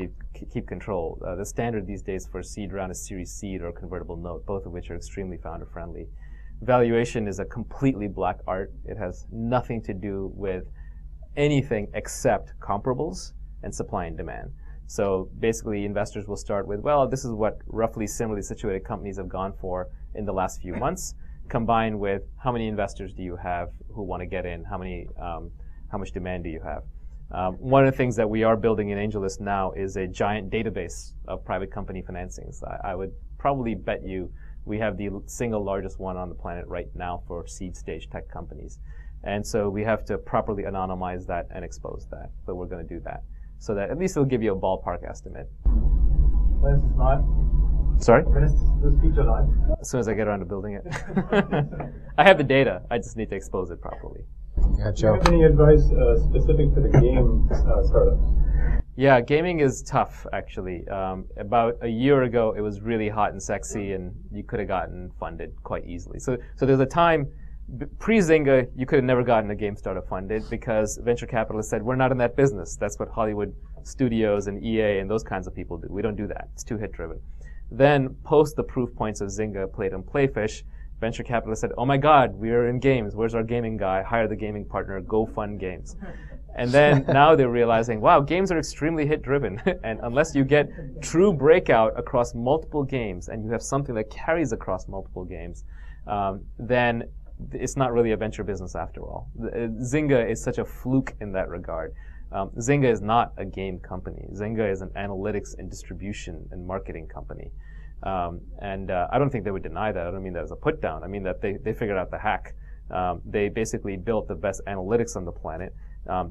keep control. The standard these days for a seed round is Series Seed or convertible note, both of which are extremely founder-friendly. Valuation is a completely black art. It has nothing to do with anything except comparables and supply and demand. So basically, investors will start with, well, this is what roughly similarly situated companies have gone for in the last few months, combined with how many investors do you have who want to get in, how much demand do you have. One of the things that we are building in AngelList now is a giant database of private company financings. I would probably bet you we have the single largest one on the planet right now for seed stage tech companies. And so we have to properly anonymize that and expose that. But we're going to do that so that at least it'll give you a ballpark estimate. When is this live? Sorry? When is this feature live? As soon as I get around to building it. I have the data. I just need to expose it properly. Yeah, Do you have any advice specific to the game startups? Yeah, gaming is tough, actually. About a year ago, it was really hot and sexy, and you could have gotten funded quite easily. So there's a time, pre-Zynga, you could have never gotten a game startup funded because venture capitalists said, we're not in that business. That's what Hollywood studios and EA and those kinds of people do. We don't do that. It's too hit-driven. Then, post the proof points of Zynga, Play and Playfish, venture capitalists said, oh my God, we are in games. Where's our gaming guy? Hire the gaming partner. Go fund games. And then now they're realizing, wow, games are extremely hit-driven. And unless you get true breakout across multiple games and you have something that carries across multiple games, then it's not really a venture business after all. Zynga is such a fluke in that regard. Zynga is not a game company. Zynga is an analytics and distribution and marketing company. I don't think they would deny that. I don't mean that as a put down. I mean that they figured out the hack. They basically built the best analytics on the planet.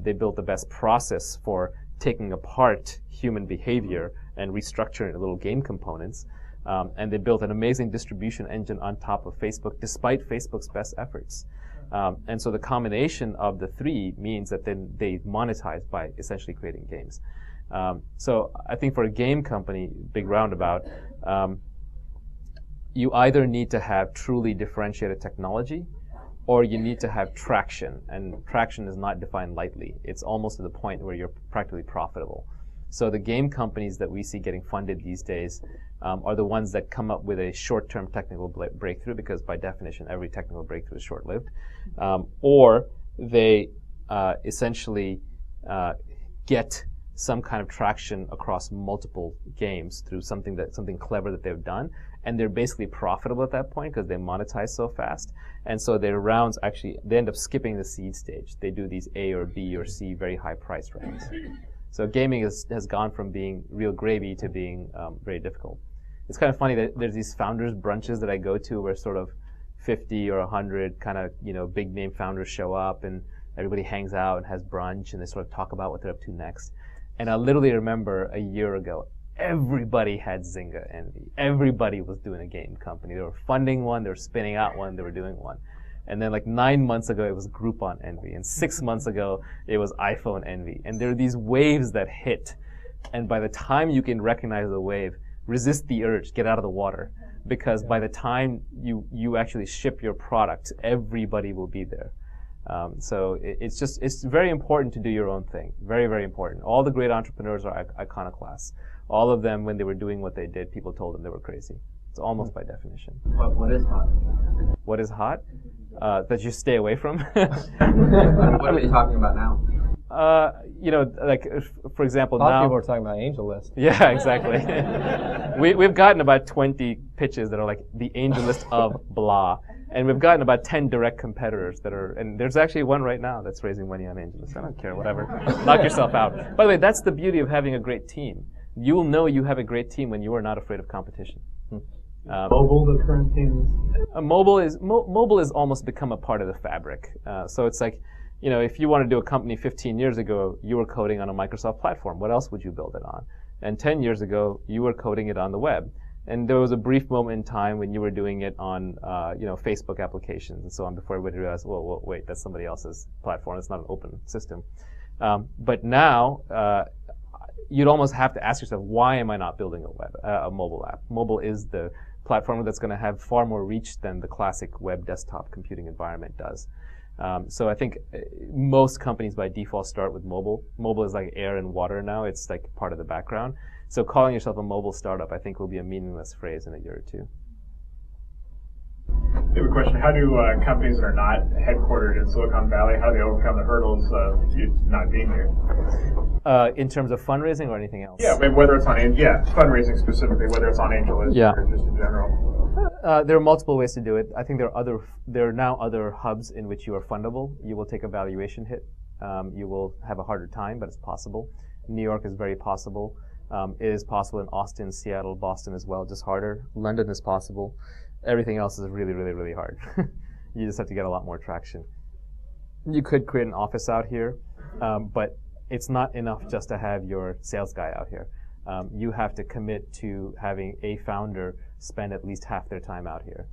They built the best process for taking apart human behavior and restructuring it little game components. And they built an amazing distribution engine on top of Facebook, despite Facebook's best efforts. And so the combination of the three means that then they monetize by essentially creating games. So I think for a game company, big roundabout, you either need to have truly differentiated technology, or you need to have traction, and traction is not defined lightly. It's almost to the point where you're practically profitable. So the game companies that we see getting funded these days are the ones that come up with a short-term technical breakthrough, because by definition, every technical breakthrough is short-lived, or they essentially get some kind of traction across multiple games through something clever that they've done, and they're basically profitable at that point because they monetize so fast. And so their rounds actually, they end up skipping the seed stage. They do these A or B or C very high price rounds. So gaming has gone from being real gravy to being very difficult. It's kind of funny that there's these founders brunches that I go to where sort of 50 or 100 kind of, big name founders show up and everybody hangs out and has brunch and they sort of talk about what they're up to next. And I literally remember a year ago, everybody had Zynga envy. Everybody was doing a game company. They were funding one, they were spinning out one, they were doing one. And then like 9 months ago, it was Groupon envy. And 6 months ago, it was iPhone envy. And there are these waves that hit. And by the time you can recognize the wave, resist the urge, get out of the water. Because by the time you actually ship your product, everybody will be there. So it's very important to do your own thing. Very, very important. All the great entrepreneurs are iconoclasts. All of them, when they were doing what they did, people told them they were crazy. It's almost by definition. What is hot? What is hot? That you stay away from. What are we talking about now? Like for example, A lot now of people are talking about AngelList. Yeah, exactly. We've gotten about 20 pitches that are like the AngelList of blah, and we've gotten about 10 direct competitors that are, and there's actually one right now that's raising money on AngelList. I don't care, whatever. Knock yourself out. By the way, that's the beauty of having a great team. You'll know you have a great team when you are not afraid of competition. Mobile, the current thing. Mobile is almost become a part of the fabric. So it's like, if you want to do a company 15 years ago, you were coding on a Microsoft platform. What else would you build it on? And 10 years ago, you were coding it on the web. And there was a brief moment in time when you were doing it on, Facebook applications and so on before everybody realized, well, wait, that's somebody else's platform. It's not an open system. But now, you'd almost have to ask yourself, why am I not building a mobile app? Mobile is the platform that's going to have far more reach than the classic web desktop computing environment does. So I think most companies by default start with mobile. Mobile is like air and water now. It's like part of the background. So calling yourself a mobile startup, I think, will be a meaningless phrase in a year or two. I have a question. How do companies that are not headquartered in Silicon Valley, how do they overcome the hurdles of you not being there? In terms of fundraising or anything else? Yeah, whether it's on fundraising specifically, whether it's on AngelList or just in general. There are multiple ways to do it. I think there are now other hubs in which you are fundable. You will take a valuation hit. You will have a harder time, but it's possible. New York is very possible. It is possible in Austin, Seattle, Boston as well, just harder. London is possible. Everything else is really, really, really hard. You just have to get a lot more traction. You could create an office out here, but it's not enough just to have your sales guy out here. You have to commit to having a founder spend at least half their time out here.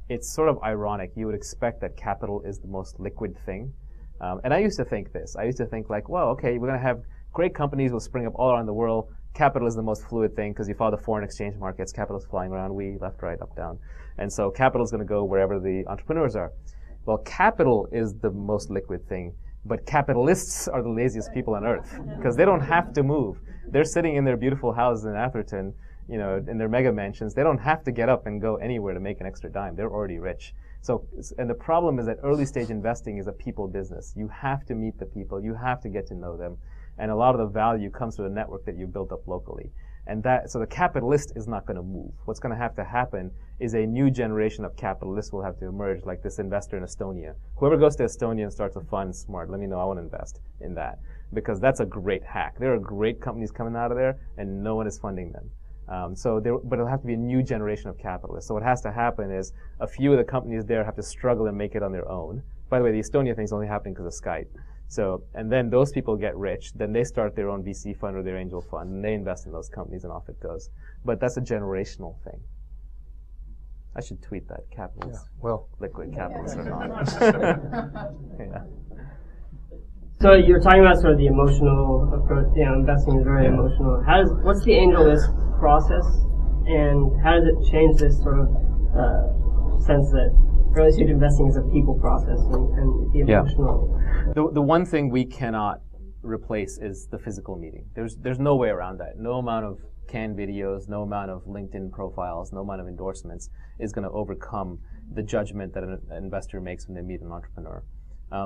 It's sort of ironic. You would expect that capital is the most liquid thing. And I used to think this. I used to think like, well, okay, we're going to have great companies will spring up all around the world. Capital is the most fluid thing because you follow the foreign exchange markets. Capital is flying around, left, right, up, down. And so capital is going to go wherever the entrepreneurs are. Well, capital is the most liquid thing, but capitalists are the laziest people on earth because they don't have to move. They're sitting in their beautiful houses in Atherton, you know, in their mega mansions. They don't have to get up and go anywhere to make an extra dime. They're already rich. So, and the problem is that early stage investing is a people business. You have to meet the people. You have to get to know them. And a lot of the value comes through the network that you built up locally. And so the capitalist is not going to move. What's going to have to happen is a new generation of capitalists will have to emerge, like this investor in Estonia. Whoever goes to Estonia and starts a fund is smart. Let me know. I want to invest in that. Because that's a great hack. There are great companies coming out of there, and no one is funding them. But it'll have to be a new generation of capitalists. So what has to happen is a few of the companies there have to struggle and make it on their own. By the way, the Estonia thing is only happening because of Skype. So, and then those people get rich, then they start their own VC fund or their angel fund, and they invest in those companies, and off it goes. But that's a generational thing. I should tweet that, capitalists. Yeah, well, liquid capitalists or not. Yeah. So you're talking about sort of the emotional approach. You know, investing is very emotional. What's the AngelList process, and how does it change this sort of sense that early stage investing is a people process and the emotional? The one thing we cannot replace is the physical meeting. There's no way around that. No amount of canned videos, no amount of LinkedIn profiles, no amount of endorsements is going to overcome the judgment that an investor makes when they meet an entrepreneur.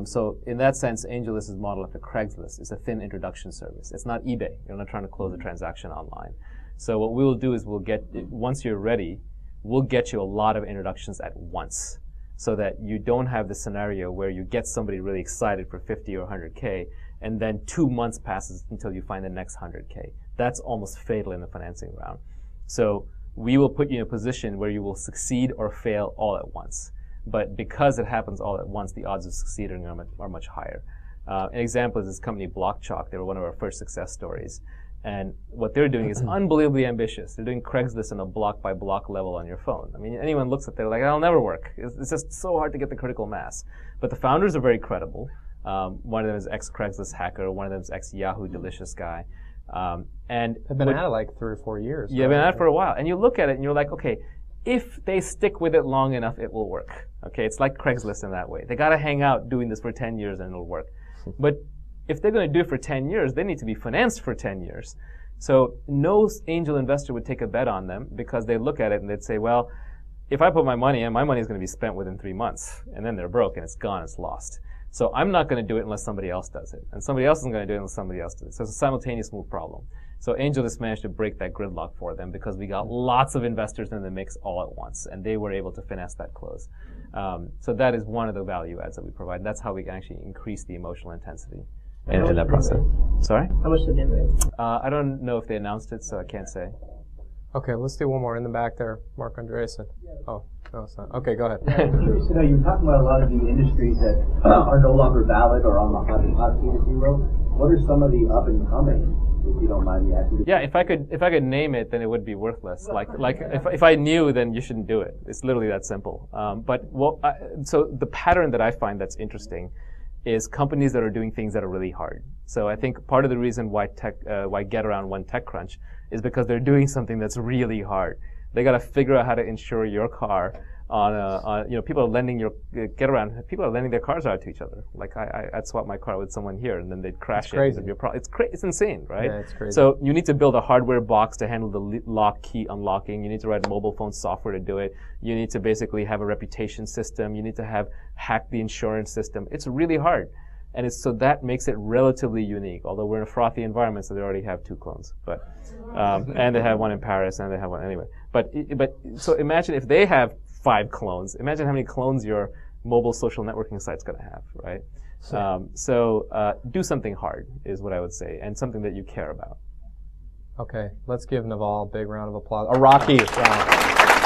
So in that sense, AngelList is modeled after Craigslist. It's a thin introduction service. It's not eBay. You're not trying to close a transaction online. So what we will do is once you're ready, we'll get you a lot of introductions at once, so that you don't have the scenario where you get somebody really excited for 50 or 100K, and then 2 months passes until you find the next 100K. That's almost fatal in the financing round. So we will put you in a position where you will succeed or fail all at once. But because it happens all at once, the odds of succeeding are much higher. An example is this company BlockChalk. They were one of our first success stories. And what they're doing is unbelievably ambitious. They're doing Craigslist on a block-by-block level on your phone. I mean, anyone looks at it like, that'll never work. It's just so hard to get the critical mass. But the founders are very credible. One of them is ex-Craigslist hacker. One of them is ex-Yahoo delicious guy. And they've been at it like 3 or 4 years. Yeah, they've been at it for a while. And you look at it and you're like, okay, if they stick with it long enough, it will work. Okay, it's like Craigslist in that way. They got to hang out doing this for 10 years and it'll work. But if they're going to do it for 10 years, they need to be financed for 10 years. So no angel investor would take a bet on them because they look at it and they'd say, well, if I put my money in, my money is going to be spent within 3 months. And then they're broke and it's gone, it's lost. So I'm not going to do it unless somebody else does it. And somebody else isn't going to do it unless somebody else does it. So it's a simultaneous move problem. So AngelList managed to break that gridlock for them because we got lots of investors in the mix all at once, and they were able to finesse that close. So that is one of the value adds that we provide. That's how we can actually increase the emotional intensity in that process. Sorry? How much did they raise? I don't know if they announced it, so I can't say. Okay, let's do one more in the back there. Mark Andreessen. Oh, no, it's not. Okay, go ahead. Yeah, I'm curious to know, you were talking about a lot of the industries that are no longer valid or on the hot seat, if you will. What are some of the up and coming, if you don't mind me asking? Yeah, if I could name it, then it would be worthless. Like if I knew, then you shouldn't do it. It's literally that simple. So the pattern that I find that's interesting is companies that are doing things that are really hard. So I think part of the reason why GetAround won TechCrunch is because they're doing something that's really hard. They got to figure out how to insure your car people are lending GetAround. People are lending their cars out to each other. Like I'd swap my car with someone here, and then they'd crash it. It's insane, right? Yeah, it's crazy. So you need to build a hardware box to handle the lock key unlocking. You need to write mobile phone software to do it. You need to basically have a reputation system. You need to hack the insurance system. It's really hard. And so that makes it relatively unique, although we're in a frothy environment, so they already have 2 clones. But, and they have one in Paris, and they have one anyway. But so imagine if they have 5 clones. Imagine how many clones your mobile social networking site's going to have, right? Do something hard is what I would say, and something that you care about. Okay, let's give Naval a big round of applause. A rocky round.